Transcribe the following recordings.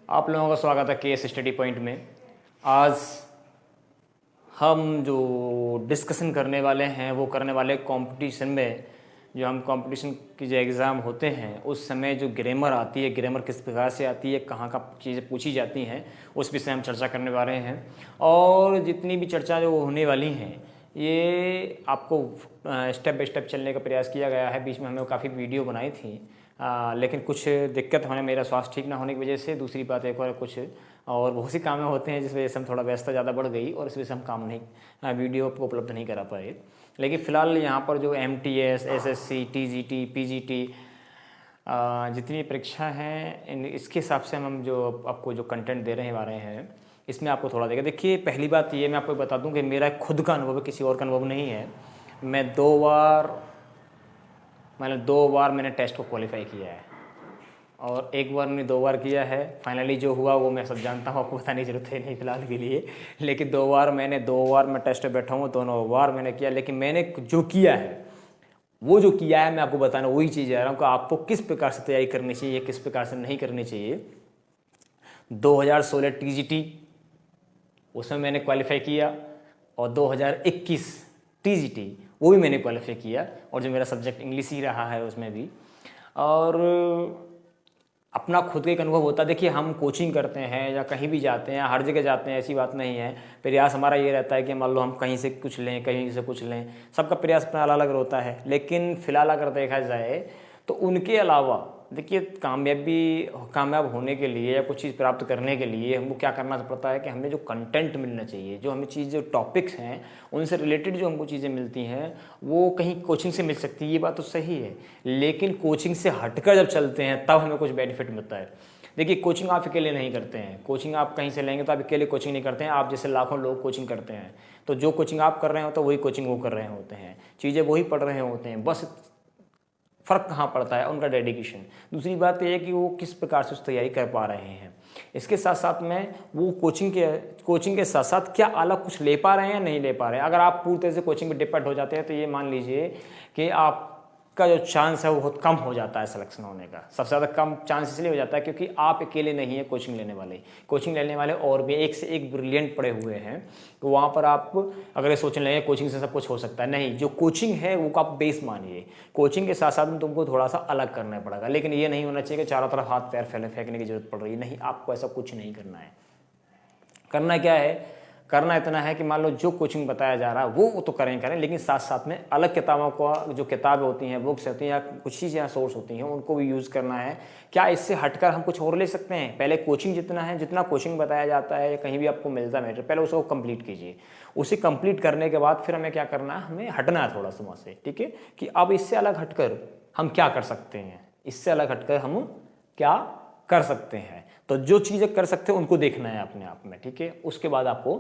आप लोगों का स्वागत है केएस स्टडी पॉइंट में। आज हम जो डिस्कशन करने वाले हैं वो करने वाले कंपटीशन में, जो हम कंपटीशन की जो एग्ज़ाम होते हैं उस समय जो ग्रामर आती है, ग्रामर किस प्रकार से आती है, कहाँ का चीज़ें पूछी जाती हैं, उस विषय हम चर्चा करने वाले हैं। और जितनी भी चर्चा जो होने वाली हैं ये आपको स्टेप बाय स्टेप चलने का प्रयास किया गया है। बीच में हमने काफ़ी वीडियो बनाई थी, लेकिन कुछ दिक्कत होने, मेरा स्वास्थ्य ठीक ना होने की वजह से, दूसरी बात एक और कुछ और बहुत सी कामें होते हैं जिस वजह से हम थोड़ा व्यस्तता ज़्यादा बढ़ गई और इस वजह से हम काम नहीं वीडियो को उपलब्ध नहीं करा पाए। लेकिन फ़िलहाल यहाँ पर जो MTS, SSC, TGT, PGT जितनी परीक्षा हैं इसके हिसाब से हम जो आपको जो कंटेंट दे रहे हैं इसमें आपको थोड़ा देगा। देखिए, पहली बात ये मैं आपको बता दूं कि मेरा खुद का अनुभव है, किसी और का अनुभव नहीं है। मैं दो बार मैंने टेस्ट को क्वालिफाई किया है और एक बार मैंने 2 बार किया है। फाइनली जो हुआ वो मैं सब जानता हूँ, आपको बताने की जरूरत है नहीं फिलहाल के लिए। लेकिन 2 बार मैं टेस्ट पे बैठा हूँ, दोनों बार मैंने किया। लेकिन मैंने जो किया है मैं आपको बताना वही चीज़ जा रहा हूँ कि आपको किस प्रकार से तैयारी करनी चाहिए, किस प्रकार से नहीं करनी चाहिए। 2016 TGT उसमें मैंने क्वालिफाई किया और 2021 TGT वो भी मैंने क्वालिफाई किया, और जो मेरा सब्जेक्ट इंग्लिश ही रहा है उसमें भी। और अपना खुद का एक अनुभव होता है। देखिए, हम कोचिंग करते हैं या कहीं भी जाते हैं, हर जगह जाते हैं, ऐसी बात नहीं है। प्रयास हमारा ये रहता है कि मान लो हम कहीं से कुछ लें, कहीं से कुछ लें, सबका प्रयास अपना अलग अलग होता है। लेकिन फिलहाल अगर देखा जाए तो उनके अलावा देखिए, कामयाब होने के लिए या कुछ चीज़ प्राप्त करने के लिए हमको क्या करना पड़ता है कि हमें जो कंटेंट मिलना चाहिए, जो हमें चीज़, जो टॉपिक्स हैं उनसे रिलेटेड जो हमको चीज़ें मिलती हैं वो कहीं कोचिंग से मिल सकती है, ये बात तो सही है। लेकिन कोचिंग से हटकर जब चलते हैं तब हमें कुछ बेनिफिट मिलता है। देखिए, कोचिंग आप अकेले नहीं करते हैं, कोचिंग आप कहीं से लेंगे तो आप अकेले कोचिंग नहीं करते हैं, आप जैसे लाखों लोग कोचिंग करते हैं। तो जो कोचिंग आप कर रहे हो तो वही कोचिंग वो कर रहे होते हैं, चीज़ें वही पढ़ रहे होते हैं, बस फ़र्क कहाँ पड़ता है उनका डेडिकेशन। दूसरी बात यह है कि वो किस प्रकार से उस तैयारी कर पा रहे हैं। इसके साथ साथ में वो कोचिंग के साथ साथ क्या अलग कुछ ले पा रहे हैं या नहीं ले पा रहे हैं। अगर आप पूरी तरह से कोचिंग पे डिपेंड हो जाते हैं तो ये मान लीजिए कि आपका जो चांस है वो बहुत कम हो जाता है सिलेक्शन होने का। सबसे ज़्यादा कम चांस इसलिए हो जाता है क्योंकि आप अकेले नहीं है कोचिंग लेने वाले और भी एक से एक ब्रिलियंट पड़े हुए हैं। तो वहाँ पर आप अगर ये सोचने लगे कोचिंग से सब कुछ हो सकता है, नहीं, जो कोचिंग है वो आप बेस मानिए। कोचिंग के साथ साथ में तुमको थोड़ा सा अलग करना पड़ेगा। लेकिन ये नहीं होना चाहिए कि चारों तरफ हाथ पैर फेंकने की जरूरत पड़ रही है, नहीं, आपको ऐसा कुछ नहीं करना है। करना क्या है, करना इतना है कि मान लो जो कोचिंग बताया जा रहा है वो तो करें, लेकिन साथ साथ में अलग किताबों को, जो किताबें होती हैं, बुक्स होती हैं या कुछ चीज़ या सोर्स होती हैं, उनको भी यूज़ करना है। क्या इससे हटकर हम कुछ और ले सकते हैं? पहले कोचिंग जितना कोचिंग बताया जाता है या कहीं भी आपको मिलता है पहले उसको कंप्लीट कीजिए। उसे कंप्लीट करने के बाद फिर हमें क्या करना है, हमें हटना है थोड़ा सा वहाँ से, ठीक है, कि अब इससे अलग हटकर हम क्या कर सकते हैं, इससे अलग हटकर हम क्या कर सकते हैं। तो जो चीज़ें कर सकते हैं उनको देखना है अपने आप में, ठीक है। उसके बाद आपको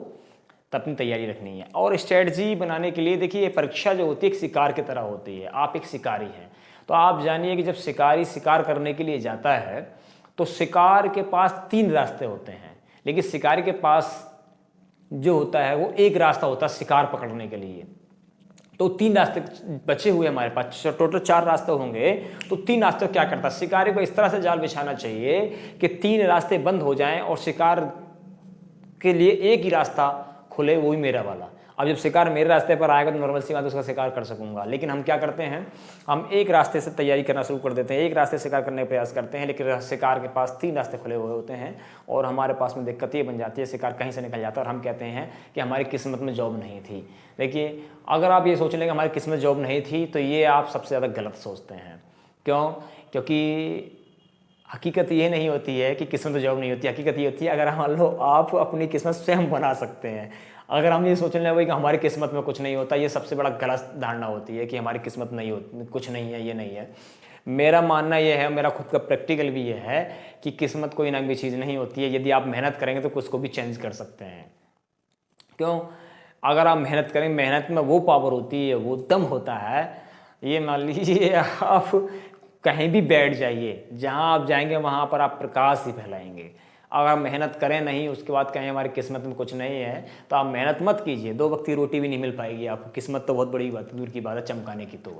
अपनी तैयारी रखनी है। और स्ट्रेटजी बनाने के लिए देखिए, परीक्षा जो होती है एक शिकार की तरह होती है। आप एक शिकारी हैं तो आप जानिए कि जब शिकारी शिकार करने के लिए जाता है तो शिकार के पास 3 रास्ते होते हैं, लेकिन शिकारी के पास जो होता है वो एक रास्ता होता है शिकार पकड़ने के लिए। तो 3 रास्ते बचे हुए हमारे पास, टोटल 4 रास्ते होंगे। तो 3 रास्ते क्या करता है, शिकारी को इस तरह से जाल बिछाना चाहिए कि 3 रास्ते बंद हो जाएं और शिकार के लिए एक ही रास्ता खुले, वो भी मेरा वाला। अब जब शिकार मेरे रास्ते पर आएगा तो नॉर्मल सी बात उसका शिकार कर सकूंगा। लेकिन हम क्या करते हैं, हम एक रास्ते से तैयारी करना शुरू कर देते हैं, एक रास्ते से शिकार करने का प्रयास करते हैं, लेकिन शिकार के पास 3 रास्ते खुले हुए होते हैं और हमारे पास में दिक्कत ये बन जाती है, शिकार कहीं से निकल जाता है और हम कहते हैं कि हमारी किस्मत में जॉब नहीं थी। देखिए, अगर आप ये सोच लें कि हमारी किस्मत में जॉब नहीं थी तो ये आप सबसे ज़्यादा गलत सोचते हैं। क्यों? क्योंकि हकीकत ये नहीं होती है कि किस्मत में जॉब नहीं होती। हकीकत ये होती है अगर मान लो आप अपनी किस्मत स्वयं बना सकते हैं। अगर हम ये सोचने लगे कि हमारी किस्मत में कुछ नहीं होता, ये सबसे बड़ा गलत धारणा होती है कि हमारी किस्मत नहीं होती, कुछ नहीं है, ये नहीं है। मेरा मानना ये है, मेरा खुद का प्रैक्टिकल भी ये है कि किस्मत कोई ना कोई चीज़ नहीं होती है। यदि आप मेहनत करेंगे तो उसको भी चेंज कर सकते हैं। क्यों? अगर आप मेहनत करें, मेहनत में वो पावर होती है, वो दम होता है। ये मान लीजिए आप कहीं भी बैठ जाइए, जहाँ आप जाएंगे वहाँ पर आप प्रकाश ही फैलाएंगे। अगर आप मेहनत करें नहीं, उसके बाद कहें हमारी किस्मत में कुछ नहीं है, तो आप मेहनत मत कीजिए, 2 वक्त की रोटी भी नहीं मिल पाएगी आपको। किस्मत तो बहुत बड़ी बात, दूर की बात है चमकाने की तो।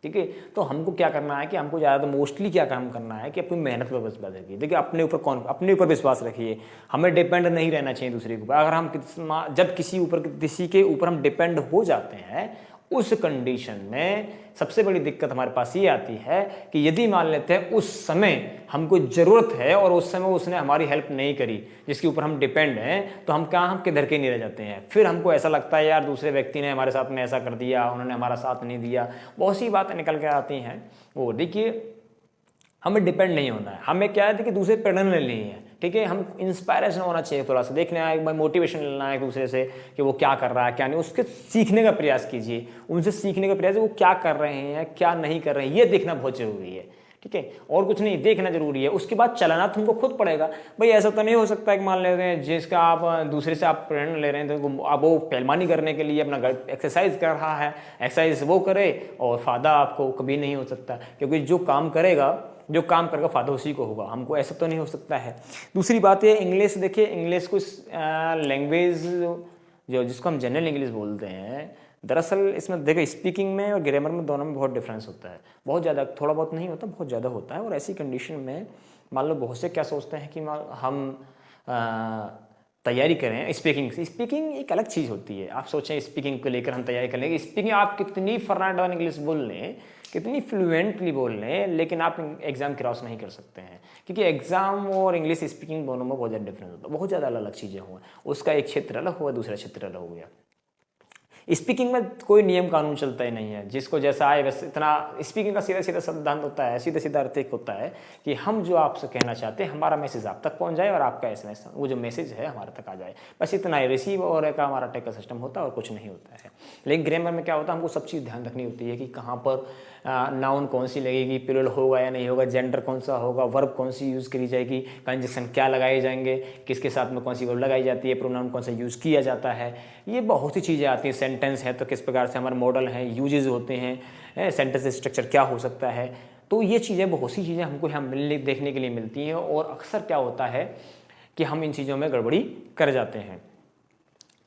ठीक है। तो हमको क्या करना है कि हमको ज़्यादा मोस्टली क्या काम करना है कि अपनी मेहनत पर विश्वास रखिए। देखिए अपने ऊपर विश्वास रखिए, हमें डिपेंड नहीं रहना चाहिए दूसरे के ऊपर। अगर हम जब किसी के ऊपर हम डिपेंड हो जाते हैं, उस कंडीशन में सबसे बड़ी दिक्कत हमारे पास ये आती है कि यदि मान लेते हैं उस समय हमको ज़रूरत है और उस समय उसने हमारी हेल्प नहीं करी जिसके ऊपर हम डिपेंड हैं, तो हम किधर के नहीं रह जाते हैं। फिर हमको ऐसा लगता है यार दूसरे व्यक्ति ने हमारे साथ में ऐसा कर दिया, उन्होंने हमारा साथ नहीं दिया, बहुत सी बातें निकल के आती हैं। वो देखिए हमें डिपेंड नहीं होना है, हमें क्या है कि दूसरे प्रेरणा लेनी है। ठीक है, हम इंस्पायरेशन होना चाहिए, थोड़ा सा देखना है, एक बार मोटिवेशन लेना है एक दूसरे से कि वो क्या कर रहा है क्या नहीं, उसके सीखने का प्रयास कीजिए, उनसे सीखने का प्रयास, वो क्या कर रहे हैं क्या नहीं कर रहे हैं, ये देखना बहुत जरूरी है। ठीक है, और कुछ नहीं, देखना जरूरी है। उसके बाद चलाना तुमको खुद पड़ेगा। भाई ऐसा तो नहीं हो सकता है कि मान ले रहे हैं जिसका आप दूसरे से आप प्रेरणा ले रहे हैं तो आप वो पहलवानी करने के लिए अपना एक्सरसाइज कर रहा है, एक्सरसाइज वो करे और फायदा आपको कभी नहीं हो सकता, क्योंकि जो काम करेगा फायदा उसी को होगा। हमको ऐसा तो नहीं हो सकता है। दूसरी बात है इंग्लिश। देखिए इंग्लिश कुछ लैंग्वेज जो जिसको हम जनरल इंग्लिश बोलते हैं, दरअसल इसमें देखो स्पीकिंग में और ग्रामर में दोनों में बहुत डिफरेंस होता है, बहुत ज़्यादा, थोड़ा बहुत नहीं होता, बहुत ज़्यादा होता है। और ऐसी कंडीशन में मान लो बहुत से क्या सोचते हैं कि हम तैयारी करें स्पीकिंग एक अलग चीज़ होती है। आप सोचें स्पीकिंग को लेकर हम तैयारी कर लेंगे, स्पीकिंग आप कितनी फर्नाडन इंग्लिश बोल लें, कितनी फ्लुएंटली बोल लें, लेकिन आप एग्जाम क्रॉस नहीं कर सकते हैं, क्योंकि एग्जाम और इंग्लिश स्पीकिंग दोनों में बहुत ज़्यादा डिफरेंस होता है, बहुत ज़्यादा अलग अलग चीज़ें हुआ, उसका एक क्षेत्र अलग हुआ, दूसरा क्षेत्र अलग हो गया। स्पीकिंग में कोई नियम कानून चलता ही नहीं है, जिसको जैसा आए बस इतना। स्पीकिंग का सीधा सीधा सिद्धांत होता है, सीधा सीधा अर्थ एक होता है कि हम जो आपसे कहना चाहते हैं हमारा मैसेज आप तक पहुंच जाए और आपका एसएमएस वो जो मैसेज है हमारे तक आ जाए, बस इतना ही। रिसीव और का हमारा टेक का सिस्टम होता है और कुछ नहीं होता है। लेकिन ग्रामर में क्या होता है, हमको सब चीज़ ध्यान रखनी होती है कि कहाँ पर नाउन कौन सी लगेगी, प्लूरल होगा या नहीं होगा, जेंडर कौन सा होगा, वर्ब कौन सी यूज़ करी जाएगी, कंजक्शन क्या लगाए जाएंगे, किसके साथ में कौन सी वर्ब लगाई जाती है, प्रोनाउन कौन सा यूज़ किया जाता है, ये बहुत सी चीज़ें आती हैं। सेंटेंस है तो किस प्रकार से हमारे मॉडल हैं, यूजेज होते हैं, सेंटेंस स्ट्रक्चर क्या हो सकता है, तो ये चीज़ें बहुत सी चीज़ें हमको यहाँ मिलने देखने के लिए मिलती हैं। और अक्सर क्या होता है कि हम इन चीज़ों में गड़बड़ी कर जाते हैं।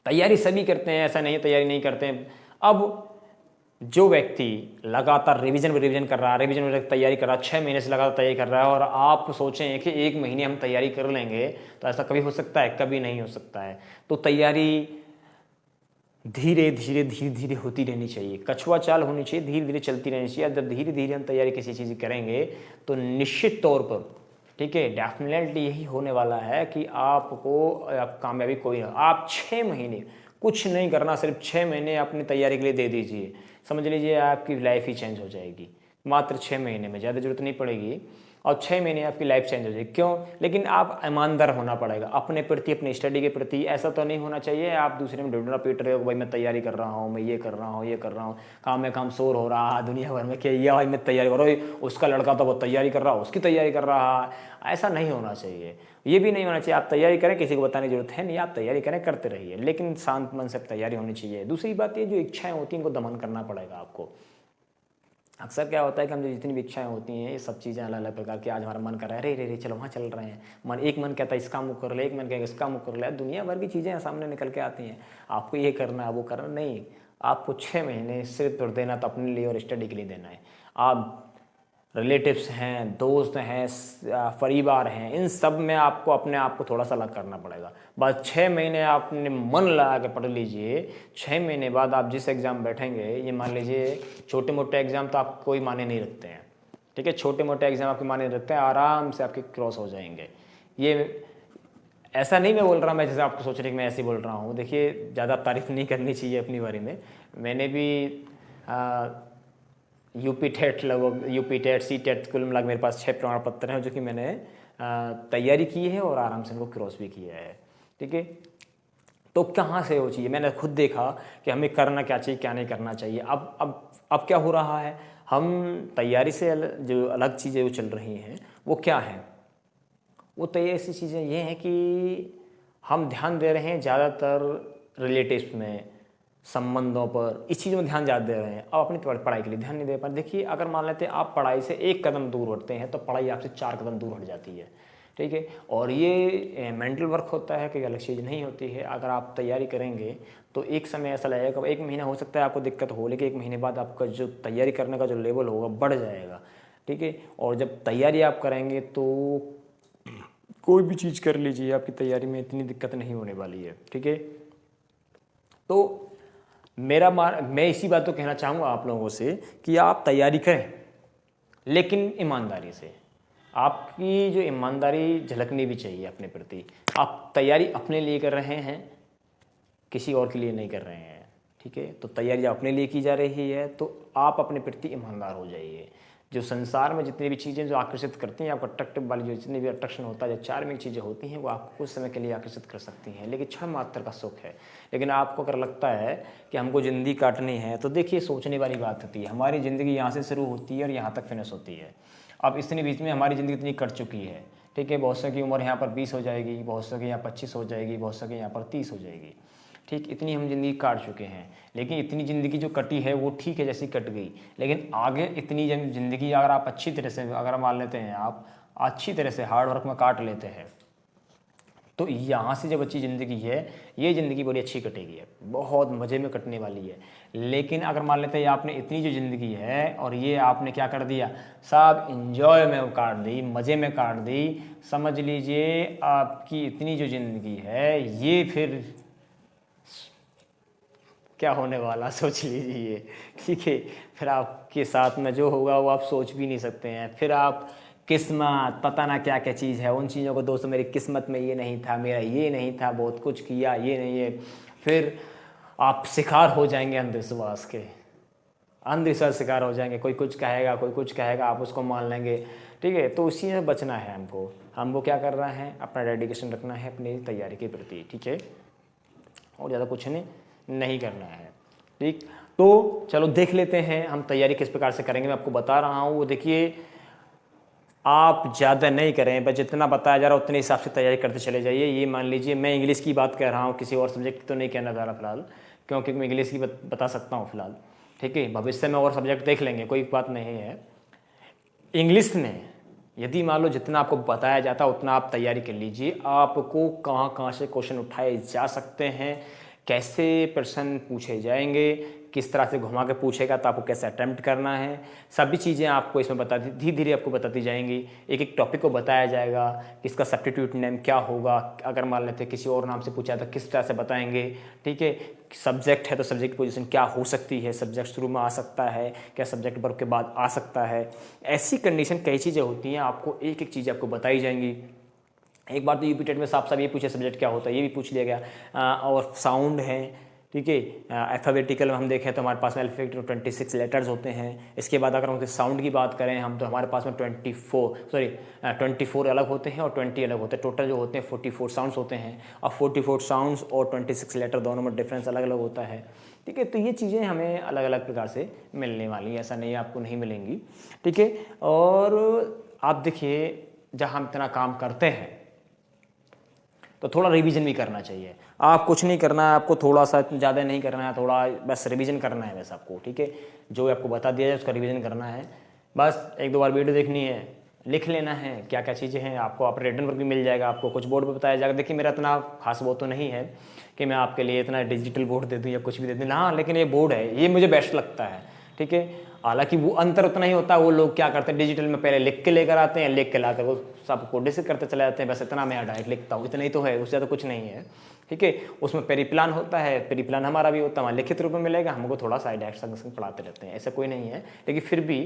तैयारी सभी करते हैं, ऐसा नहीं तैयारी नहीं करते हैं। अब जो व्यक्ति लगातार रिवीजन कर रहा है, तैयारी कर रहा है, 6 महीने से लगातार तैयारी कर रहा है, और आप सोचें कि 1 महीने हम तैयारी कर लेंगे, तो ऐसा कभी हो सकता है? कभी नहीं हो सकता है। तो तैयारी धीरे धीरे होती रहनी चाहिए, कछुआ चाल होनी चाहिए, धीरे धीरे चलती रहनी चाहिए। जब धीरे धीरे हम तैयारी किसी चीज़ की करेंगे तो निश्चित तौर पर, ठीक है, डेफिनेटली यही होने वाला है कि आपको कामयाबी कोई ना। आप 6 महीने कुछ नहीं करना, सिर्फ 6 महीने अपनी तैयारी के लिए दे दीजिए, समझ लीजिए आपकी लाइफ ही चेंज हो जाएगी मात्र 6 महीने में। ज़्यादा जरूरत नहीं पड़ेगी और 6 महीने आपकी लाइफ चेंज हो जाएगी। क्यों? लेकिन आप ईमानदार होना पड़ेगा अपने प्रति, अपनी स्टडी के प्रति। ऐसा तो नहीं होना चाहिए आप दूसरे में ढूंढना पीट रहे हो, भाई मैं तैयारी कर रहा हूँ, मैं ये कर रहा हूँ, काम में काम शोर हो रहा है दुनिया भर में, क्या ये भाई मैं तैयारी कर रहा हूँ, उसका लड़का तो वो तैयारी कर रहा है, उसकी तैयारी कर रहा है। ऐसा नहीं होना चाहिए, ये भी नहीं होना चाहिए। आप तैयारी करें, किसी को बताने की जरूरत है नहीं, आप तैयारी करें, करते रहिए, लेकिन शांत मन से तैयारी होनी चाहिए। दूसरी बात ये, जो इच्छाएं होती हैं इनको दमन करना पड़ेगा आपको। अक्सर क्या होता है कि हम जो जितनी भी इच्छाएं होती हैं, ये सब चीज़ें अलग अलग प्रकार की, आज हमारा मन कर रहा है रे चलो वहाँ चल रहे हैं, एक मन कहता है इसका मुख कर ले, एक मन कहता है इसका मुख कर ले, दुनिया भर की चीज़ें सामने निकल के आती हैं, आपको ये करना है वो करना नहीं। आपको 6 महीने सिर्फ देना तो अपने लिए और स्टडी के लिए देना है। आप रिलेटिव्स हैं, दोस्त हैं, परिवार हैं, इन सब में आपको अपने आप को थोड़ा सा अलग करना पड़ेगा। बस 6 महीने आपने मन लगा के पढ़ लीजिए, 6 महीने बाद आप जिस एग्ज़ाम बैठेंगे, ये मान लीजिए छोटे मोटे एग्ज़ाम तो आप कोई माने नहीं रखते हैं, ठीक है, छोटे मोटे एग्ज़ाम आपके माने रखते हैं, आराम से आपके क्रॉस हो जाएंगे। ये ऐसा नहीं मैं बोल रहा, मैं जैसे आपको सोच रहे कि मैं ऐसे बोल रहा हूँ। देखिए ज़्यादा तारीफ नहीं करनी चाहिए अपनी बारे में। मैंने भी यूपी टेट सी टेट कुल मिला मेरे पास 6 प्रमाण पत्र हैं जो कि मैंने तैयारी की है और आराम से इनको क्रॉस भी किया है, ठीक है। तो कहाँ से वो चीज़ मैंने खुद देखा कि हमें करना क्या चाहिए, क्या नहीं करना चाहिए। अब क्या हो रहा है, हम तैयारी से जो अलग चीज़ें वो चल रही हैं वो क्या हैं, वो तो ऐसी चीज़ें ये हैं कि हम ध्यान दे रहे हैं ज़्यादातर रिलेटिव्स में, संबंधों पर, इस चीज़ में ध्यान ज़्यादा दे रहे हैं। अब अपनी पढ़ाई के लिए ध्यान नहीं दे पा। देखिए अगर मान लेते हैं आप पढ़ाई से 1 कदम दूर हटते हैं तो पढ़ाई आपसे 4 कदम दूर हट जाती है। ठीक है। और ये मेंटल वर्क होता है, कोई अलग चीज़ नहीं होती है। अगर आप तैयारी करेंगे तो एक समय ऐसा लगेगा, एक महीना हो सकता है आपको दिक्कत हो, लेकिन एक महीने बाद आपका जो तैयारी करने का जो लेवल होगा बढ़ जाएगा, ठीक है। और जब तैयारी आप करेंगे तो कोई भी चीज़ कर लीजिए, आपकी तैयारी में इतनी दिक्कत नहीं होने वाली है, ठीक है। तो मैं इसी बात को कहना चाहूँगा आप लोगों से कि आप तैयारी करें, लेकिन ईमानदारी से। आपकी जो ईमानदारी झलकनी भी चाहिए अपने प्रति। आप तैयारी अपने लिए कर रहे हैं, किसी और के लिए नहीं कर रहे हैं, ठीक है। तो तैयारी अपने लिए की जा रही है तो आप अपने प्रति ईमानदार हो जाइए। जो संसार में जितनी भी चीज़ें जो आकर्षित करती हैं आपको, अट्रैक्टिव वाली जो जितनी भी अट्रैक्शन होता है, जो चार्मिंग चीज़ें होती हैं, वो आपको कुछ समय के लिए आकर्षित कर सकती हैं, लेकिन क्षण मात्र का सुख है। लेकिन आपको अगर लगता है कि हमको ज़िंदगी काटनी है, तो देखिए सोचने वाली बात होती है। हमारी ज़िंदगी यहाँ से शुरू होती है और यहाँ तक फिनिश होती है। अब इतने बीच में हमारी ज़िंदगी इतनी कट चुकी है, ठीक है। बहुत से की उम्र यहाँ पर 20 हो जाएगी, बहुत से की यहाँ 25 हो जाएगी, बहुत से की यहाँ पर 30 हो जाएगी, ठीक। इतनी हम ज़िंदगी काट चुके हैं, लेकिन इतनी ज़िंदगी जो कटी है वो ठीक है, जैसी कट गई। लेकिन आगे इतनी ज़िंदगी अगर आप अच्छी तरह से, अगर मान लेते हैं आप अच्छी तरह से हार्ड वर्क में काट लेते हैं, तो यहाँ से जब अच्छी ज़िंदगी है, ये ज़िंदगी बड़ी अच्छी कटेगी, है बहुत मज़े में कटने वाली है। लेकिन अगर मान लेते हैं आपने इतनी जो ज़िंदगी है और ये आपने क्या कर दिया, सब इंजॉय में काट दी, मज़े में काट दी, समझ लीजिए आपकी इतनी जो ज़िंदगी है ये फिर क्या होने वाला सोच लीजिए, ठीक है। फिर आपके साथ में जो होगा वो आप सोच भी नहीं सकते हैं। फिर आप किस्मत, पता ना क्या क्या चीज़ है, उन चीज़ों को दोस्तों मेरी किस्मत में ये नहीं था, मेरा ये नहीं था, बहुत कुछ किया, ये नहीं है। फिर आप शिकार हो जाएंगे अंधविश्वास के, अंधविश्वास शिकार हो जाएंगे। कोई कुछ कहेगा, कोई कुछ कहेगा, आप उसको मान लेंगे, ठीक है। तो उसी में बचना है हमको क्या कर रहा है, अपना डेडिकेशन रखना है अपनी तैयारी के प्रति, ठीक है। और ज़्यादा कुछ नहीं करना है, ठीक। तो चलो देख लेते हैं हम तैयारी किस प्रकार से करेंगे। मैं आपको बता रहा हूँ, वो देखिए आप ज़्यादा नहीं करें, बस जितना बताया जा रहा है उतने हिसाब से तैयारी करते चले जाइए। ये मान लीजिए मैं इंग्लिश की बात कर रहा हूँ, किसी और सब्जेक्ट की तो नहीं कहना चाह रहा फिलहाल, क्योंकि मैं इंग्लिश की बता सकता हूँ फिलहाल, ठीक है। भविष्य में और सब्जेक्ट देख लेंगे, कोई बात नहीं है। इंग्लिश में यदि मान लो जितना आपको बताया जाता है उतना आप तैयारी कर लीजिए। आपको कहाँ कहाँ से क्वेश्चन उठाए जा सकते हैं, कैसे प्रश्न पूछे जाएंगे, किस तरह से घुमा के पूछेगा तो आपको कैसे अटेम्प्ट करना है, सभी चीज़ें आपको इसमें धीरे धीरे आपको बताती जाएंगी। एक एक टॉपिक को बताया जाएगा कि इसका सब्स्टिट्यूट नेम क्या होगा, अगर मान लेते किसी और नाम से पूछा तो किस तरह से बताएंगे, ठीक है। सब्जेक्ट है तो सब्जेक्ट पोजीशन क्या हो सकती है, सब्जेक्ट शुरू में आ सकता है क्या, सब्जेक्ट वर्ब के बाद आ सकता है। ऐसी कंडीशन कई चीज़ें होती हैं, आपको एक एक चीज़ आपको बताई जाएंगी। एक बार तो यूपी टेट में साफ साफ ये पूछे सब्जेक्ट क्या होता है, ये भी पूछ लिया गया। और साउंड है, ठीक है। अल्फ़ाबेटिकल में हम देखें तो हमारे पास में अल्फ़ाबेटिकल 26 लेटर्स होते हैं। इसके बाद अगर हम साउंड की बात करें हम, तो हमारे पास में 24 अलग होते हैं और 20 अलग होते हैं। टोटल जो होते हैं 44 साउंड्स होते हैं, और 44 साउंड्स और 26 लेटर दोनों में डिफरेंस अलग अलग होता है, ठीक है। तो ये चीज़ें हमें अलग अलग प्रकार से मिलने वाली हैं, ऐसा नहीं आपको नहीं मिलेंगी, ठीक है। और आप देखिए जहाँ हम इतना काम करते हैं तो थोड़ा रिवीजन भी करना चाहिए। आप कुछ नहीं करना है, आपको थोड़ा सा ज़्यादा नहीं करना है, थोड़ा बस रिवीजन करना है बस आपको, ठीक है। जो आपको बता दिया जाए उसका रिवीजन करना है, बस एक दो बार वीडियो देखनी है, लिख लेना है क्या क्या चीज़ें हैं। आपको आप रिटर्न पर भी मिल जाएगा, आपको कुछ बोर्ड पर बताया जाएगा। देखिए मेरा इतना खास वो तो नहीं है कि मैं आपके लिए इतना डिजिटल बोर्ड दे दूँ या कुछ भी दे दूँ, हाँ, लेकिन ये बोर्ड है, ये मुझे बेस्ट लगता है, ठीक है। हालांकि वो अंतर उतना ही होता है, वो लोग क्या करते हैं डिजिटल में पहले लिख के लेकर आते हैं, लिख के लाकर वो सब कोडिंग करते चले जाते हैं, बस इतना मैं डायरेक्ट लिखता हूँ, इतना ही तो है, उससे ज़्यादा कुछ नहीं है, ठीक है। उसमें पेरी प्लान होता है, पेरी प्लान हमारा भी होता है, हमारा लिखित रूप में मिलेगा, हमको थोड़ा सा डायरेक्ट पढ़ाते रहते हैं, ऐसा कोई नहीं है। लेकिन फिर भी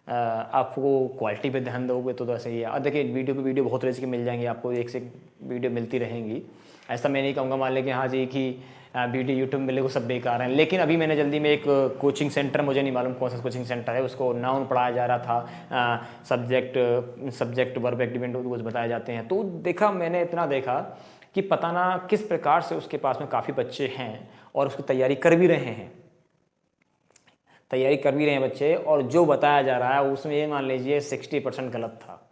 आपको क्वालिटी पे ध्यान दोगे तो ऐसे ही है। और देखिए वीडियो पे वीडियो बहुत तरह की मिल जाएंगी आपको, एक से वीडियो मिलती रहेंगी। ऐसा मैं नहीं कहूँगा मान लें कि हाँ जी कि वीडियो यूट्यूब मिले वो सब बेकार हैं। लेकिन अभी मैंने जल्दी में एक कोचिंग सेंटर, मुझे नहीं मालूम कौन सा कोचिंग सेंटर है, उसको नाउन पढ़ाया जा रहा था, सब्जेक्ट वर्ब एग्रीमेंट कुछ बताए जाते हैं। तो देखा मैंने इतना देखा कि पता ना किस प्रकार से उसके पास में काफ़ी बच्चे हैं और उसकी तैयारी कर भी रहे हैं, बच्चे, और जो बताया जा रहा है उसमें ये मान लीजिए 60% गलत था,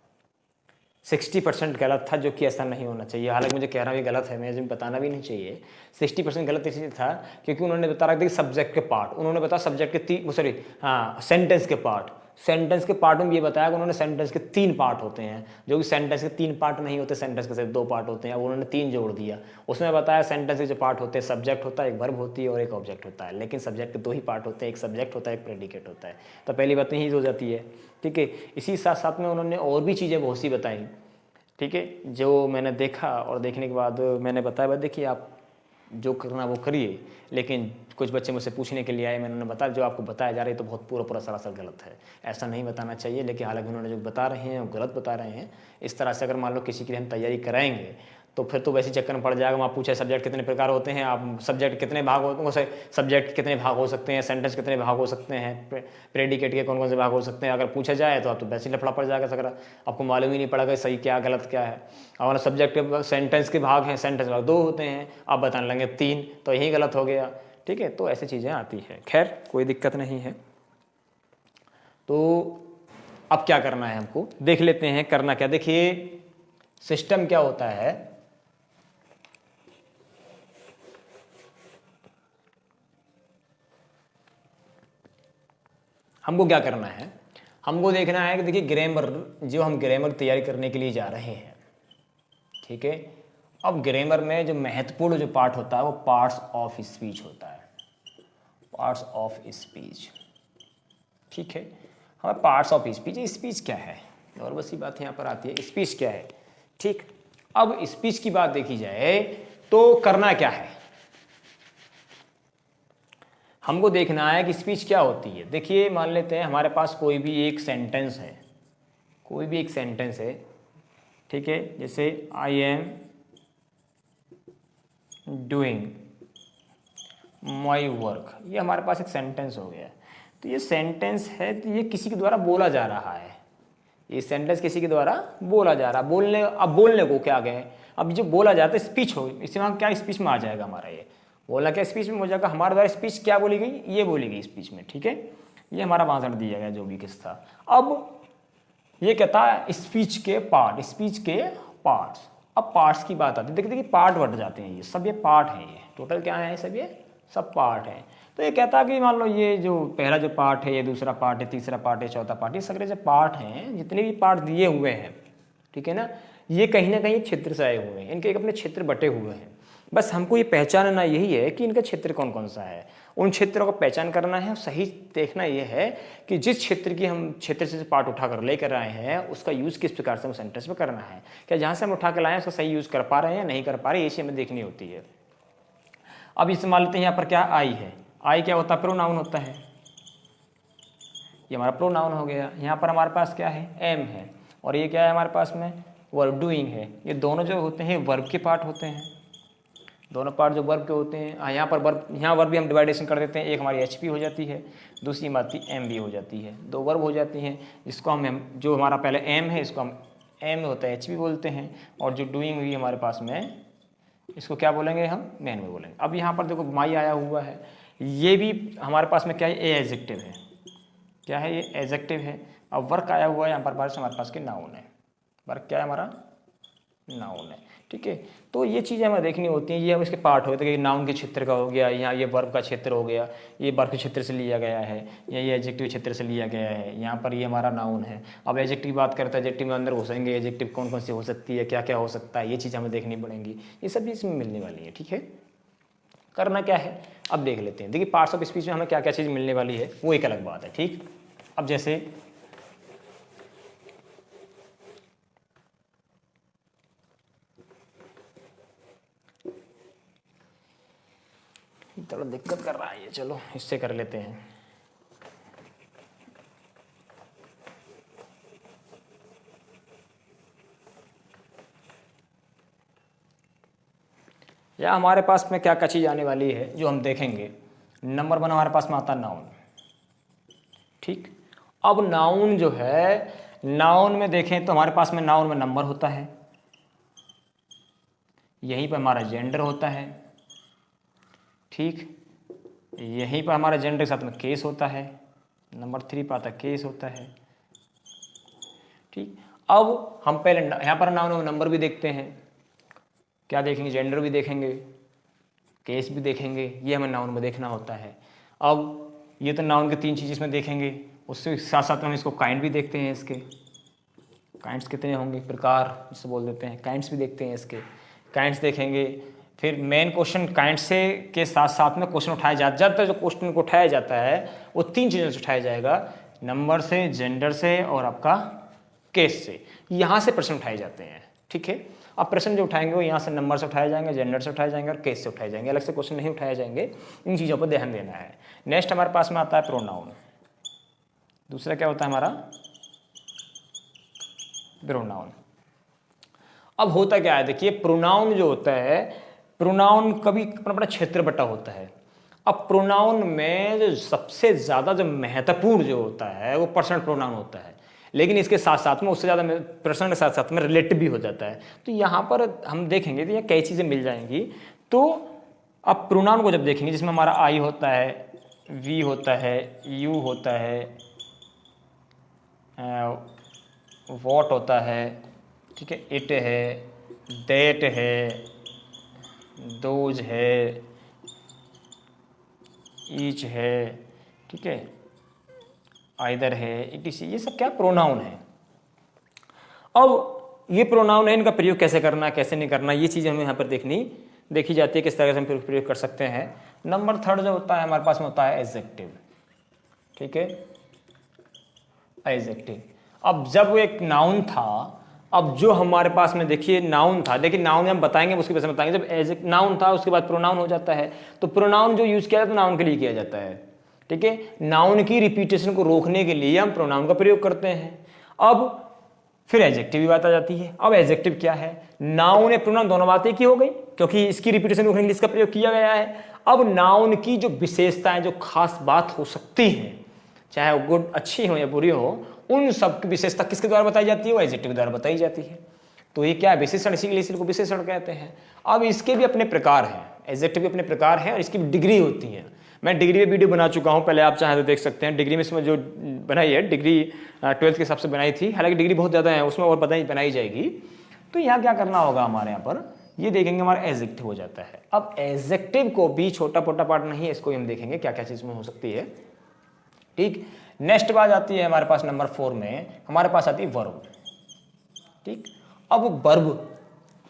60% गलत था, जो कि ऐसा नहीं होना चाहिए। हालांकि मुझे कह रहा हूँ ये गलत है, मुझे बताना भी नहीं चाहिए। 60% गलत इसलिए था क्योंकि उन्होंने बता रखा था कि सब्जेक्ट के पार्ट, उन्होंने बताया सब्जेक्ट के सेंटेंस के पार्ट, सेंटेंस के पार्ट में भी ये बताया कि उन्होंने सेंटेंस के 3 पार्ट होते हैं, जो कि सेंटेंस के 3 पार्ट नहीं होते, सेंटेंस के सिर्फ 2 पार्ट होते हैं। अब उन्होंने 3 जोड़ दिया। उसमें बताया सेंटेंस के जो पार्ट होते हैं, सब्जेक्ट होता है, एक वर्ब होती है और एक ऑब्जेक्ट होता है। लेकिन सब्जेक्ट के 2 ही पार्ट होते हैं, एक सब्जेक्ट होता है, एक प्रेडिकेट होता है। तो पहली बात यही हो जाती है, ठीक है। इसी साथ साथ में उन्होंने और भी चीज़ें बहुत सी बताई, ठीक है, जो मैंने देखा और देखने के बाद मैंने बताया भाई देखिए आप जो करना वो करिए, लेकिन कुछ बच्चे मुझसे पूछने के लिए आए, मैंने उन्हें बताया जो आपको बताया जा रहा है तो बहुत पूरा सरासर गलत है, ऐसा नहीं बताना चाहिए। लेकिन हालांकि उन्होंने जो बता रहे हैं वो गलत बता रहे हैं। इस तरह से अगर मान लो किसी के लिए हम तैयारी कराएंगे तो फिर तो वैसे चक्कर में पड़ जाएगा। वहाँ पूछे सब्जेक्ट कितने प्रकार होते हैं, आप सब्जेक्ट कितने भाग होते हैं, सब्जेक्ट कितने भाग हो सकते हैं, सेंटेंस कितने भाग हो सकते हैं, प्रेडिकेट के कौन कौन से भाग हो सकते हैं, अगर पूछा जाए तो आप तो वैसे ही लफड़ा पड़ जाएगा सगरा, आपको मालूम ही नहीं पड़ेगा सही क्या गलत क्या है। और सब्जेक्ट के सेंटेंस के भाग हैं, सेंटेंस भाग 2 होते हैं, आप बताने लगे 3, तो यही गलत हो गया, ठीक है। तो ऐसी चीज़ें आती है, खैर कोई दिक्कत नहीं है। तो अब क्या करना है हमको देख लेते हैं, करना क्या। देखिए सिस्टम क्या होता है, हमको क्या करना है, हमको देखना है कि देखिए ग्रामर, जो हम ग्रामर तैयारी करने के लिए जा रहे हैं, ठीक है। अब ग्रामर में जो महत्वपूर्ण जो पार्ट होता है वो पार्ट्स ऑफ स्पीच होता है, पार्ट्स ऑफ स्पीच, ठीक है। हमें पार्ट्स ऑफ स्पीच, स्पीच क्या है और बस ये बात यहाँ पर आती है, स्पीच क्या है, ठीक। अब स्पीच की बात देखी जाए तो करना क्या है, हमको देखना है कि स्पीच क्या होती है। देखिए मान लेते हैं हमारे पास कोई भी एक सेंटेंस है, कोई भी एक सेंटेंस है, ठीक है। जैसे I am doing my work, ये हमारे पास एक सेंटेंस हो गया। तो ये सेंटेंस है, तो ये किसी के द्वारा बोला जा रहा है, ये सेंटेंस किसी के द्वारा बोला जा रहा है। बोलने, अब बोलने को क्या गए, अब जो बोला जाता है स्पीच हो, इससे वहाँ क्या स्पीच में आ जाएगा हमारा, ये बोला क्या स्पीच में हो जाएगा, हमारे द्वारा स्पीच क्या बोली गई, ये बोली गई स्पीच में, ठीक है। ये हमारा भाषण दिया गया जो भी किस था। अब ये कहता है स्पीच के पार्ट, स्पीच के पार्ट्स। अब पार्ट्स की बात आती है, देखिए पार्ट बट जाते हैं, ये सब ये पार्ट हैं, ये टोटल क्या है, सब ये सब पार्ट हैं। तो ये कहता है कि मान लो ये जो पहला जो पार्ट है, ये दूसरा पार्ट है, तीसरा पार्ट है, चौथा पार्ट, ये सगरे जो पार्ट हैं, जितने भी पार्ट दिए हुए हैं, ठीक है ना, ये कहीं ना कहीं क्षेत्र से आए हुए हैं, इनके एक अपने क्षेत्र बटे हुए हैं। बस हमको ये पहचानना यही है कि इनका क्षेत्र कौन कौन सा है, उन क्षेत्रों को पहचान करना है। सही देखना ये है कि जिस क्षेत्र की हम क्षेत्र से पार्ट उठाकर लेकर आए हैं उसका यूज़ किस प्रकार से हम सेंटेंस में करना है, क्या जहाँ से हम उठा कर लाए हैं उसका सही यूज़ कर पा रहे हैं या नहीं कर पा रहे, ये चीज़ हमें देखनी होती है। अब इसे मान लेते हैं यहाँ पर क्या आई है, आई क्या होता है, प्रोनाउन होता है, ये हमारा प्रोनाउन हो गया। यहाँ पर हमारे पास क्या है, एम है, और ये क्या है हमारे पास में वर्ब, डूइंग है। ये दोनों जो होते हैं वर्ब के पार्ट होते हैं, दोनों पार्ट जो वर्ब के होते हैं। यहाँ पर वर्ब, यहाँ वर्ब भी हम डिवाइडेशन कर देते हैं, एक हमारी एच पी हो जाती है, दूसरी हमारी एम भी हो जाती है, 2 वर्ब हो जाती हैं। इसको हम जो हमारा पहले एम है इसको हम एम होता है एच पी बोलते हैं, और जो डूइंग हुई हमारे पास में इसको क्या बोलेंगे, हम मैन में बोलेंगे। अब यहाँ पर देखो माई आया हुआ है, ये भी हमारे पास में क्या है, ए एडजेक्टिव है, क्या है, ये एडजेक्टिव है। अब वर्क आया हुआ है यहाँ पर हमारे पास के नाउन है, वर्क क्या है हमारा, नाउन है, ठीक है। तो ये चीज़ें हमें देखनी होती हैं, ये हम इसके पार्ट होते हैं कि नाउन के क्षेत्र का हो गया, यहाँ ये वर्ब का क्षेत्र हो गया, ये वर्ब के क्षेत्र से लिया गया है, या ये एडजेक्टिव क्षेत्र से लिया गया है, यहाँ पर ये हमारा नाउन है। अब एडजेक्टिव की बात करते हैं, एडजेक्टिव में अंदर घुसेंगे, एडजेक्टिव कौन कौन सी हो सकती है, क्या क्या हो सकता है, ये चीज़ हमें देखनी पड़ेंगी, ये सब इसमें मिलने वाली है, ठीक है। करना क्या है अब देख लेते हैं। देखिए पार्ट्स ऑफ स्पीच में हमें क्या क्या चीज़ मिलने वाली है वो एक अलग बात है, ठीक। अब जैसे थोड़ा दिक्कत कर रहा है ये, चलो इससे कर लेते हैं। या हमारे पास में क्या क्या चीज़ आने वाली है जो हम देखेंगे। नंबर 1 हमारे पास में आता है नाउन, ठीक। अब नाउन जो है, नाउन में देखें तो हमारे पास में नाउन में नंबर होता है, यहीं पर हमारा जेंडर होता है, ठीक। यहीं पर हमारा जेंडर के साथ में केस होता है, नंबर 3 पर आता केस होता है, ठीक। अब हम पहले यहाँ पर नाउन में नंबर भी देखते हैं, क्या देखेंगे, जेंडर भी देखेंगे, केस भी देखेंगे, ये हमें नाउन में देखना होता है। अब ये तो नाउन के 3 चीज़ इसमें देखेंगे, उसके साथ साथ हम इसको काइंड भी देखते हैं। इसके काइंड्स कितने होंगे, प्रकार जिसे बोल देते हैं, काइंड्स भी देखते हैं। इसके काइंड्स देखेंगे। फिर मेन क्वेश्चन काइंड से के साथ साथ में क्वेश्चन उठाया जाता है। ज़्यादातर जो क्वेश्चन को उठाया जाता है वो 3 चीज़ों से उठाया जाएगा, नंबर से, जेंडर से और आपका केस से। यहाँ से प्रश्न उठाए जाते हैं, ठीक है। अब प्रश्न जो उठाएंगे वो यहाँ से नंबर से उठाए जाएंगे, जेंडर से उठाए जाएंगे और केस से उठाए जाएंगे। अलग से क्वेश्चन नहीं उठाए जाएंगे, इन चीज़ों पर ध्यान देना है। नेक्स्ट हमारे पास में आता है प्रोनाउन। दूसरा क्या होता है हमारा, प्रोनाउन। अब होता क्या है, देखिए प्रोनाउन जो होता है, प्रोनाउन कभी अपना अपना क्षेत्र बटा होता है। अब प्रोनाउन में जो सबसे ज़्यादा जो महत्वपूर्ण जो होता है वो पर्सनल प्रोनाउन होता है, लेकिन इसके साथ साथ में उससे ज़्यादा पर्सनल के साथ साथ में रिलेटिव भी हो जाता है। तो यहाँ पर हम देखेंगे तो ये कई चीज़ें मिल जाएंगी। तो अब प्रोनाउन को जब देखेंगे, जिसमें हमारा आई होता है, वी होता है, यू होता है, वॉट होता है, ठीक है, इट है, दैट है, दोज है, ईच है, ठीक है, आइदर है, इट इज, ये सब क्या प्रोनाउन है। अब ये प्रोनाउन है, इनका प्रयोग कैसे करना, कैसे नहीं करना, ये चीज़ें हमें यहाँ पर देखी जाती है, किस तरह से हम प्रयोग कर सकते हैं। नंबर 3 जो होता है हमारे पास में होता है एडजेक्टिव, ठीक है, एडजेक्टिव। अब जब एक नाउन था, अब जो हमारे पास में देखिए नाउन था, देखिए नाउन हम बताएंगे उसके वजह से बताएंगे। जब नाउन था उसके बाद प्रोनाउन हो जाता है, तो प्रोनाउन जो यूज किया जाता है नाउन के लिए किया जाता है, ठीक है। नाउन की रिपीटेशन को रोकने के लिए हम प्रोनाउन का प्रयोग करते हैं। अब फिर एडजेक्टिव की बात आ जाती है। अब एडजेक्टिव क्या है, नाउन या प्रोनाउन दोनों बातें की हो गई, क्योंकि इसकी रिपीटेशन रोकने के लिए इसका प्रयोग किया गया है। अब नाउन की जो विशेषताएं, जो खास बात हो सकती है, चाहे वो गुड अच्छी हो या बुरी हो, उन सब की विशेषता किसके द्वारा बताई जाती है, वो एडजेक्टिव द्वारा बताई जाती है। तो ये क्या है, विशेषण, इसीलिए इसको विशेषण कहते हैं। अब इसके भी अपने प्रकार हैं, एडजेक्टिव के अपने प्रकार हैं और इसकी डिग्री होती है। मैं डिग्री में वीडियो बना चुका हूँ, पहले आप चाहें तो देख सकते हैं। डिग्री में इसमें जो बनाई है, डिग्री 12th के हिसाब से बनाई थी, हालांकि डिग्री बहुत ज़्यादा है, उसमें और बनाई जाएगी। तो यहाँ क्या करना होगा, हमारे यहाँ पर ये देखेंगे हमारा एडजेक्टिव हो जाता है। अब एडजेक्टिव को भी छोटा मोटा पार्ट नहीं है, इसको हम देखेंगे क्या क्या चीज़ में हो सकती है, ठीक। नेक्स्ट बात आती है हमारे पास नंबर 4 में, हमारे पास आती है वर्ब, ठीक। अब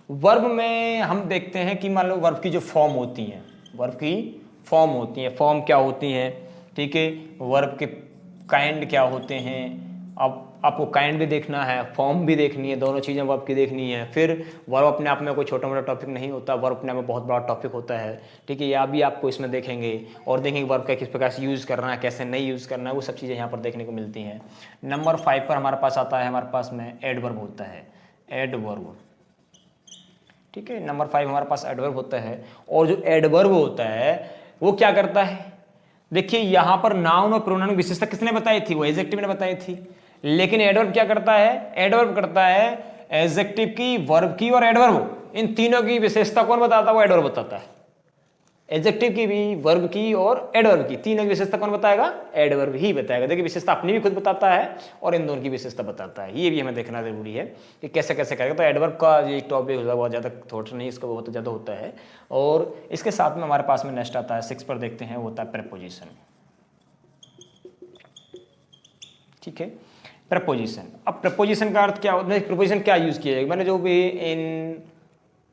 वर्ब में हम देखते हैं कि मान लो वर्ब की जो फॉर्म होती है, वर्ब की फॉर्म होती है, फॉर्म क्या होती है, ठीक है, वर्ब के काइंड क्या होते हैं। अब आपको काइंड भी देखना है, फॉर्म भी देखनी है, दोनों चीज़ें वर्ब की देखनी है। फिर वर्ब अपने आप में कोई छोटा मोटा टॉपिक नहीं होता, वर्ब अपने आप में बहुत बड़ा टॉपिक होता है, ठीक है। या भी आपको इसमें देखेंगे और देखेंगे वर्ब का किस प्रकार से यूज़ करना है, कैसे नहीं यूज़ करना है, वो सब चीज़ें यहाँ पर देखने को मिलती हैं। नंबर 5 पर हमारे पास आता है, हमारे पास में एडवर्ब होता है, एडवर्ब, ठीक है। नंबर 5 हमारे पास एडवर्ब होता है। और जो एडवर्ब होता है वो क्या करता है, देखिए यहाँ पर नाउन और प्रोनाउन की विशेषता किसने बताई थी, वो एडजेक्टिव ने बताई थी। लेकिन एडवर्ब क्या करता है, एडवर्ब करता है एडजेक्टिव की, वर्ब की और एडवर्ब, इन तीनों की विशेषता कौन बताता है, वो एडवर्ब बताता है। एडजेक्टिव की भी, वर्ब की और एडवर्ब की, तीनों की विशेषता कौन बताएगा, एडवर्ब ही बताएगा। देखिए विशेषता अपनी भी खुद बताता है और इन दोनों की विशेषता बताता है। ये भी हमें देखना जरूरी है कि कैसे कैसे करेगा। तो एडवर्ब का ये टॉपिक बहुत ज़्यादा थोड़ा नहीं, इसका बहुत ज़्यादा होता है। और इसके साथ में हमारे पास में नेक्स्ट आता है 6 पर देखते हैं, वो होता है प्रेपोजिशन, ठीक है। प्रपोजिशन, अब प्रपोजिशन का अर्थ क्या होता है, प्रपोजिशन क्या यूज किया जाएगा, मैंने जो भी in,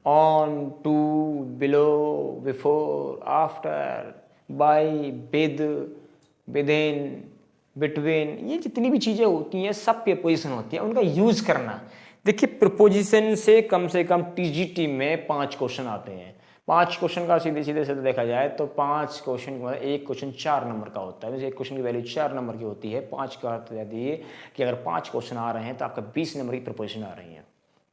on, to, below, before, after, by, with, within, between, ये जितनी भी चीज़ें होती हैं सब प्रपोजिशन होती हैं, उनका यूज करना। देखिए प्रपोजिशन से कम टीजीटी में 5 क्वेश्चन आते हैं। 5 क्वेश्चन का सीधे से देखा जाए तो 5 क्वेश्चन, एक क्वेश्चन 4 नंबर का होता है। एक क्वेश्चन की वैल्यू 4 नंबर की होती है। 5 का अर्थ दिए कि अगर 5 क्वेश्चन आ रहे हैं तो आपका 20 नंबर की प्रपोजिशन आ रही है,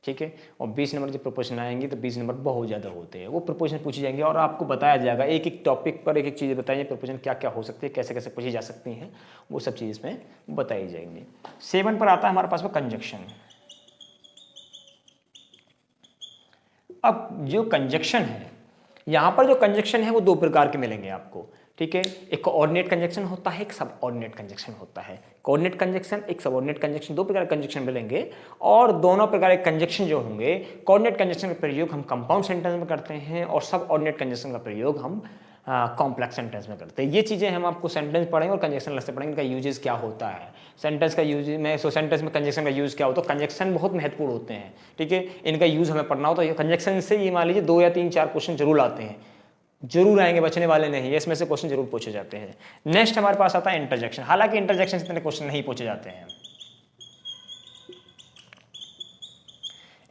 ठीक है। और 20 नंबर की प्रपोजिशन आएंगी तो 20 नंबर बहुत ज़्यादा होते हैं। वो प्रपोजिशन पूछी जाएंगे और आपको बताया जाएगा, एक एक टॉपिक पर एक एक चीज़ें बताइए, प्रपोजिशन क्या क्या हो सकती है, कैसे कैसे पूछी जा सकती हैं, वो सब चीज़ इसमें बताई जाएंगी। 7 पर आता है हमारे पास में कंजक्शन। अब जो कंजक्शन है, यहाँ पर जो कंजक्शन है वो 2 प्रकार के मिलेंगे आपको, ठीक है। एक कोऑर्डिनेट कंजक्शन होता है, एक सबऑर्डिनेट कंजक्शन होता है। कोऑर्डिनेट कंजक्शन, एक सबऑर्डिनेट कंजक्शन, 2 प्रकार के कंजक्शन मिलेंगे। और दोनों प्रकार के कंजक्शन जो होंगे, कोऑर्डिनेट कंजक्शन का प्रयोग हम कंपाउंड सेंटेंस में करते हैं और सबऑर्डिनेट कंजक्शन का प्रयोग हम कॉम्प्लेक्स सेंटेंस में करते हैं। ये चीज़ें हम आपको सेंटेंस पढ़ेंगे और कंजक्शन अलग से पढ़ेंगे, इनका यूजेस क्या होता है, सेंटेंस का यूज में, सेंटेंस में कंजक्शन का यूज़ क्या होता है। कंजक्शन बहुत महत्वपूर्ण होते हैं, ठीक है, इनका यूज़ हमें पढ़ना होता है। कंजक्शन से ये मान लीजिए 2 या 3 4 क्वेश्चन जरूर आते हैं, जरूर आएंगे, बचने वाले नहीं है, इसमें से क्वेश्चन जरूर पूछे जाते हैं। नेक्स्ट हमारे पास आता है इंटरजेक्शन। हालांकि इंटरजेक्शन से इतने क्वेश्चन नहीं पूछे जाते हैं,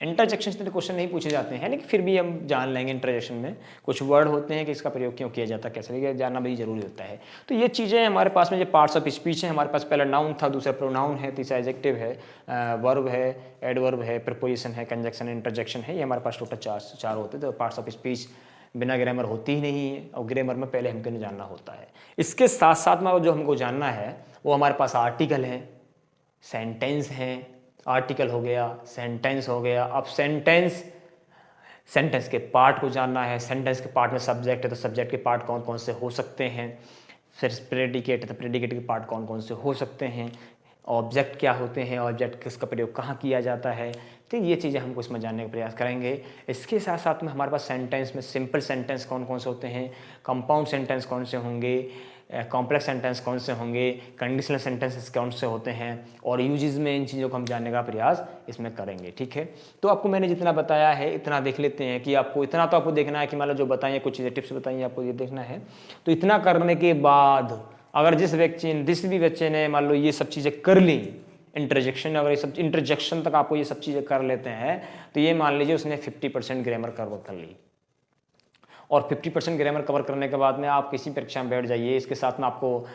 इंटरजेक्शन से क्वेश्चन नहीं पूछे जाते हैं, लेकिन फिर भी हम जान लेंगे इंटरजेक्शन में कुछ वर्ड होते हैं कि इसका प्रयोग क्यों किया जाता है, कैसे जानना भी जरूरी होता है। तो ये चीज़ें हमारे पास में जो पार्ट्स ऑफ स्पीच है, हमारे पास पहला नाउन था, दूसरा प्रोनाउन है, तीसरा एडजेक्टिव है, वर्ब है, एडवर्ब है, प्रीपोजिशन है, कंजक्शन है, इंटरजेक्शन है। ये हमारे पास टोटल चार होते हैं। तो पार्ट्स ऑफ स्पीच बिना ग्रामर होती ही नहीं है, और ग्रामर में पहले हमको जानना होता है। इसके साथ साथ में जो हमको जानना है वो हमारे पास आर्टिकल है, सेंटेंस है, आर्टिकल हो गया, सेंटेंस हो गया। अब सेंटेंस के पार्ट को जानना है। सेंटेंस के पार्ट में सब्जेक्ट है तो सब्जेक्ट के पार्ट कौन कौन से हो सकते हैं। फिर प्रेडिकेट है तो प्रेडिकेट के पार्ट कौन कौन से हो सकते हैं। ऑब्जेक्ट क्या होते हैं, ऑब्जेक्ट किसका प्रयोग कहाँ किया जाता है। तो ये चीज़ें हमको इसमें जानने का प्रयास करेंगे। इसके साथ साथ में हमारे पास सेंटेंस में सिंपल सेंटेंस कौन कौन से होते हैं, कंपाउंड सेंटेंस कौन से होंगे, कॉम्प्लेक्स सेंटेंस कौन से होंगे, कंडीशनल सेंटेंसेस कौन से होते हैं, और यूजेस में इन चीज़ों को हम जानने का प्रयास इसमें करेंगे। ठीक है, तो आपको मैंने जितना बताया है इतना देख लेते हैं कि आपको इतना तो आपको देखना है कि मान लो जो बताइए कुछ चीज़ें टिप्स बताइए आपको ये देखना है। तो इतना करने के बाद अगर जिस भी बच्चे ने मान लो ये सब चीज़ें कर ली, इंटरजेक्शन, अगर ये सब इंटरजेक्शन तक आपको ये सब चीज़ें कर लेते हैं तो ये मान लीजिए उसने 50% ग्रामर कवर कर ली। और 50% ग्रामर कवर करने के बाद में आप किसी परीक्षा में बैठ जाइए, इसके साथ में आपको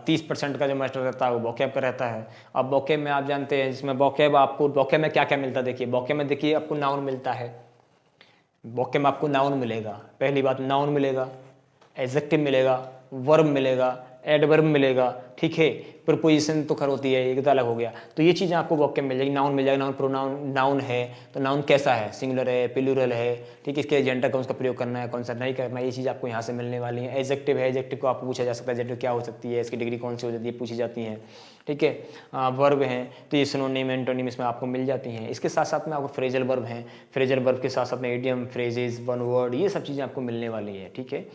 30% का जो मास्टर रहता है वो वोकैब का रहता है। अब वोकैब में आप जानते हैं, जिसमें वोकैब आपको वोकैब में क्या क्या मिलता है, देखिए वोकैब में देखिए आपको नाउन मिलता है, वोकैब में आपको नाउन मिलेगा, पहली बात नाउन मिलेगा, एडजेक्टिव मिलेगा, वर्ब मिलेगा, एडवर्ब मिलेगा, ठीक है, प्रीपोजिशन तो खैर होती है, ये तो अलग हो गया। तो ये चीज़ें आपको वोकैब मिल जाएगी। नाउन मिल जाएगा, नाउन प्रोनाउन, नाउन है तो नाउन कैसा है, सिंगुलर है, प्लूरल है, ठीक है, इसके जेंडर कौन सा प्रयोग करना है, कौन सा नहीं करना है, ये चीज़ आपको यहाँ से मिलने वाली है। एडजेक्टिव है, एडजेक्टिव को आपको पूछा जा सकता है, एडजेक्टिव क्या हो सकती है, इसकी डिग्री कौन सी हो जाती है, पूछी जाती है, ठीक है। वर्ब हैं तो ये सिनोनिम एंटोनिम इसमें आपको मिल जाती हैं। इसके साथ साथ में आपको फ्रेजल वर्ब हैं, फ्रेजल वर्ब के साथ साथ में इडियम, फ्रेजेस, वन वर्ड, ये सब चीज़ें आपको मिलने वाली है, ठीक है।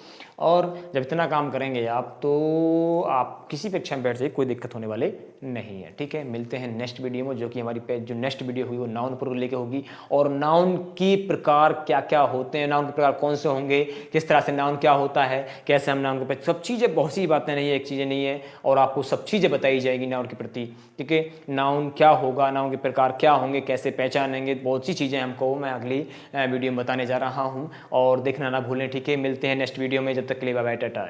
और जब इतना काम करेंगे आप तो आप किसी परीक्षा में बैठ जाइए, कोई दिक्कत होने वाले नहीं है, ठीक है। मिलते हैं नेक्स्ट वीडियो में, जो कि हमारी जो नेक्स्ट वीडियो हुई वो नाउन पर लेके होगी, और नाउन की प्रकार क्या क्या होते हैं, नाउन के प्रकार कौन से होंगे, किस तरह से नाउन क्या होता है, कैसे हम नाउन को, सब चीज़ें, बहुत सी बातें नहीं है, एक चीज़ें नहीं है, और आपको सब चीज़ें बताई जाएगी नाउन के प्रति, ठीक है। नाउन क्या होगा, नाउन के प्रकार क्या होंगे, कैसे पहचानेंगे, बहुत सी चीज़ें हमको मैं अगली वीडियो में बताने जा रहा हूँ, और देखना ना भूलें, ठीक है। मिलते हैं नेक्स्ट वीडियो में, जब तक के लिए बाय बाय, टाटा।